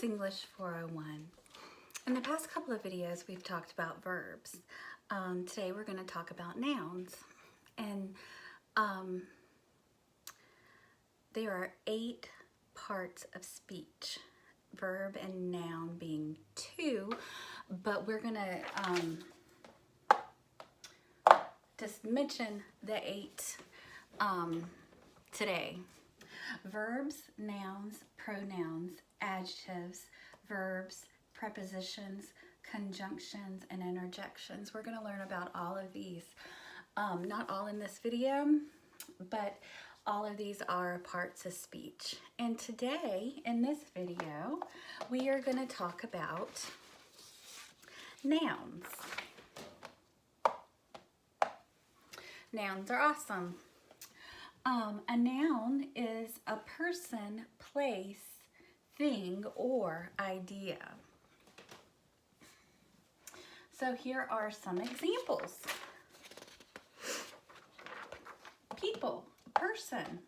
English 401. In the past couple of videos, we've talked about verbs. Today we're going to talk about nouns. And there are 8 parts of speech, verb and noun being 2, but we're going to just mention the 8 today. Verbs, nouns, pronouns, adjectives, verbs, prepositions, conjunctions, and interjections. We're going to learn about all of these. Not all in this video, but all of these are parts of speech. And today, in this video, we are going to talk about nouns. Nouns are awesome. A noun is a person, place, thing, or idea. So here are some examples. People, person.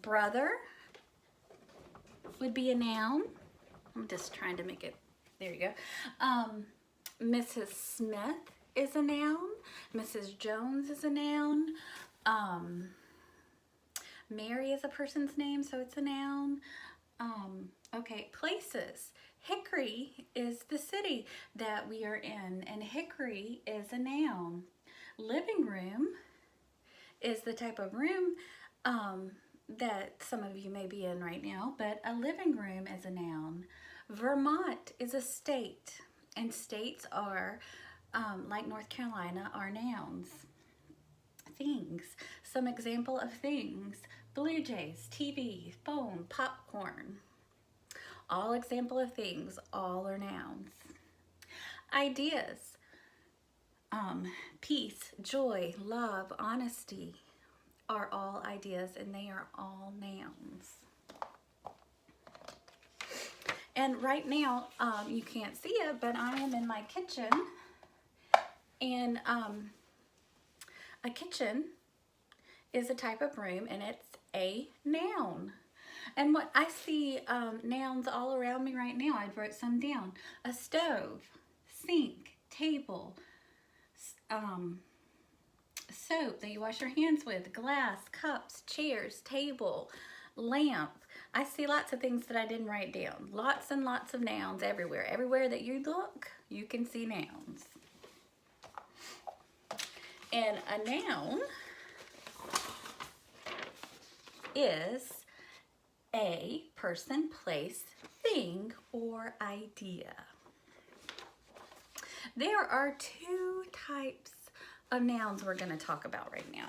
Brother would be a noun. I'm just trying to make it, there you go. Mrs. Smith is a noun. Mrs. Jones is a noun. Mary is a person's name, so it's a noun. Okay, places. Hickory is the city that we are in, and Hickory is a noun. Living room is the type of room that some of you may be in right now, but a living room is a noun. Vermont is a state, and states are, like North Carolina, are nouns. Things. Some example of things: blue jays, TV, phone, popcorn. All example of things, all are nouns. Ideas. Peace, joy, love, honesty are all ideas, and they are all nouns. And right now, you can't see it, but I am in my kitchen, and a kitchen is a type of room, and it's a noun. And what I see nouns all around me right now. I wrote some down. A stove, sink, table, soap that you wash your hands with, glass, cups, chairs, table, lamp. I see lots of things that I didn't write down. Lots and lots of nouns everywhere. Everywhere that you look, you can see nouns. And a noun is a person, place, thing, or idea. There are 2 types of nouns we're going to talk about right now.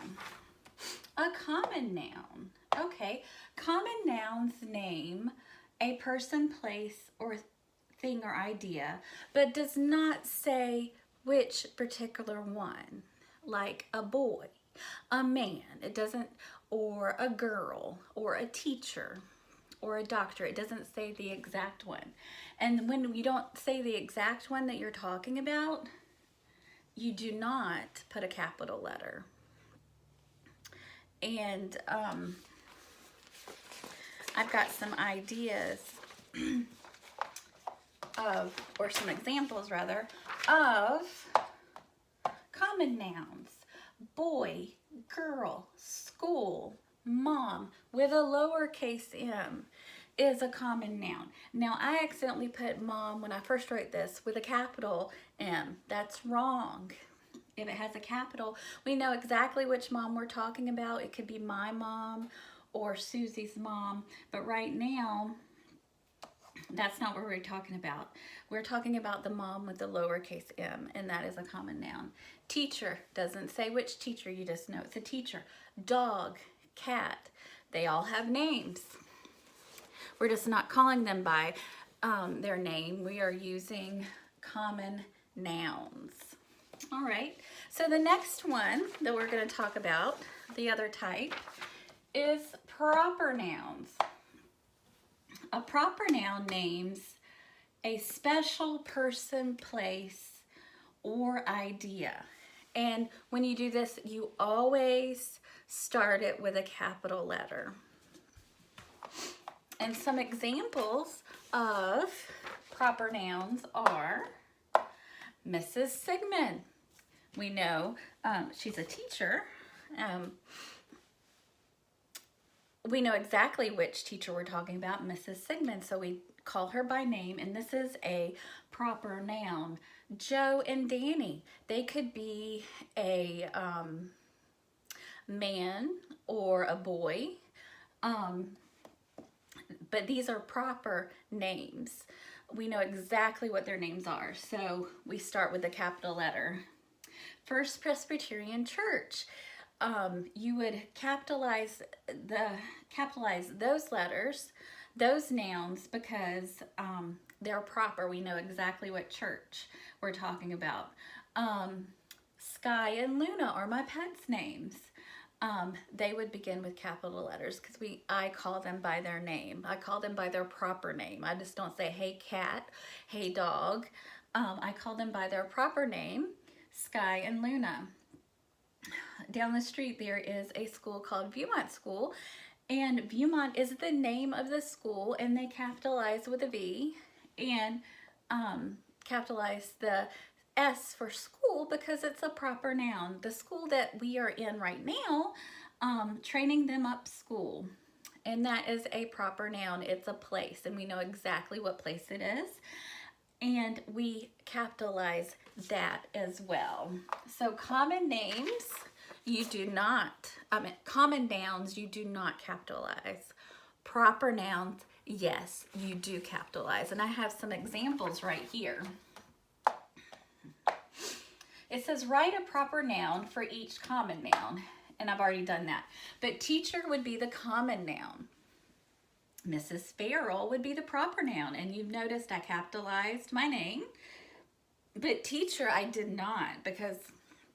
A common noun. Okay, common nouns name a person, place, or thing or idea, but does not say which particular one. Like a boy, a man, it doesn't, or a girl, or a teacher, or a doctor. It doesn't say the exact one. And when you don't say the exact one that you're talking about, you do not put a capital letter. And I've got some ideas of, or some examples rather, of common nouns. Boy, girl, school, mom, with a lowercase m is a common noun. Now, I accidentally put mom when I first wrote this with a capital M. That's wrong. If it has a capital, we know exactly which mom we're talking about. It could be my mom or Susie's mom, but right now, that's not what we're talking about. We're talking about the mom with the lowercase m, and that is a common noun. Teacher doesn't say which teacher, you just know it's a teacher. Dog, cat, they all have names. We're just not calling them by their name. We are using common nouns. All right, so the next one that we're going to talk about, the other type, is proper nouns. A proper noun names a special person, place, or idea. And when you do this, you always start it with a capital letter. And some examples of proper nouns are Mrs. Sigmund. We know she's a teacher. We know exactly which teacher we're talking about, Mrs. Sigmund, so we call her by name, and this is a proper noun. Joe and Danny, they could be a man or a boy, but these are proper names. We know exactly what their names are, so we start with the capital letter. First Presbyterian Church. You would capitalize those letters, those nouns, because they're proper. We know exactly what church we're talking about. Sky and Luna are my pets' names. They would begin with capital letters because I call them by their name. I call them by their proper name. I just don't say, hey cat, hey dog. I call them by their proper name, Sky and Luna. Down the street there is a school called Viewmont School, and Viewmont is the name of the school, and they capitalize with a V and capitalize the S for school because it's a proper noun. The school that we are in right now, Training Them Up School, and that is a proper noun. It's a place, and we know exactly what place it is, and we capitalize that as well. So common names, common nouns, you do not capitalize. Proper nouns, yes, you do capitalize. And I have some examples right here. It says write a proper noun for each common noun. And I've already done that. But teacher would be the common noun. Mrs. Farrell would be the proper noun. And you've noticed I capitalized my name. But teacher, I did not, because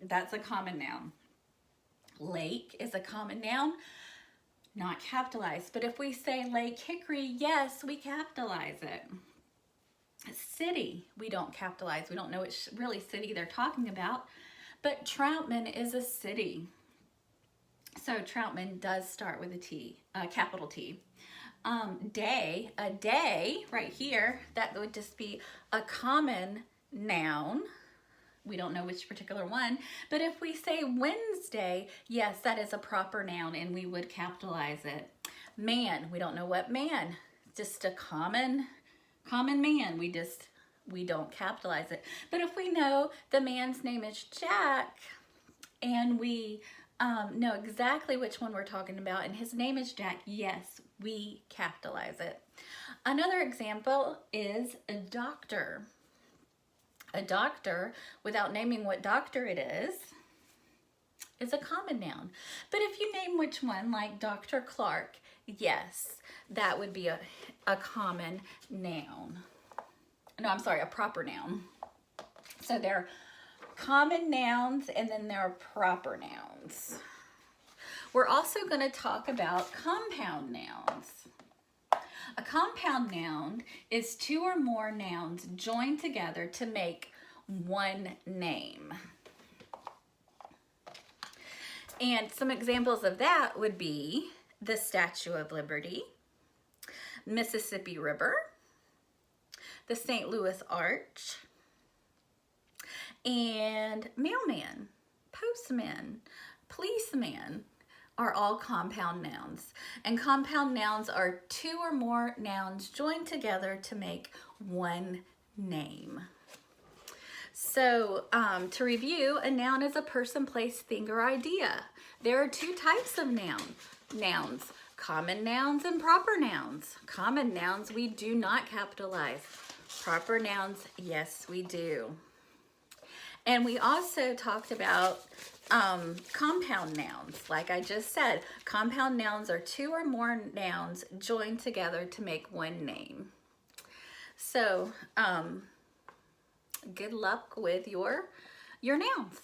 that's a common noun. Lake is a common noun, not capitalized. But if we say Lake Hickory, yes, we capitalize it. City, we don't capitalize. We don't know which really city they're talking about. But Troutman is a city. So Troutman does start with a T, capital T. Day, a day right here, that would just be a common noun. We don't know which particular one, but if we say Wednesday, yes, that is a proper noun and we would capitalize it. Man, we don't know what man, just a common man. We don't capitalize it. But if we know the man's name is Jack and we know exactly which one we're talking about and his name is Jack, yes, we capitalize it. Another example is a doctor. A doctor, without naming what doctor it is a common noun. But if you name which one, like Dr. Clark, yes, that would be a common noun. No, I'm sorry, a proper noun. So there are common nouns and then there are proper nouns. We're also going to talk about compound nouns. A compound noun is two or more nouns joined together to make one name. And some examples of that would be the Statue of Liberty, Mississippi River, the St. Louis Arch, and mailman, postman, policeman are all compound nouns. And compound nouns are two or more nouns joined together to make one name. So to review, a noun is a person, place, thing, or idea. There are two types of nouns, common nouns and proper nouns. Common nouns we do not capitalize. Proper nouns, yes, we do. And we also talked about compound nouns. Like I just said, compound nouns are two or more nouns joined together to make one name. So good luck with your nouns.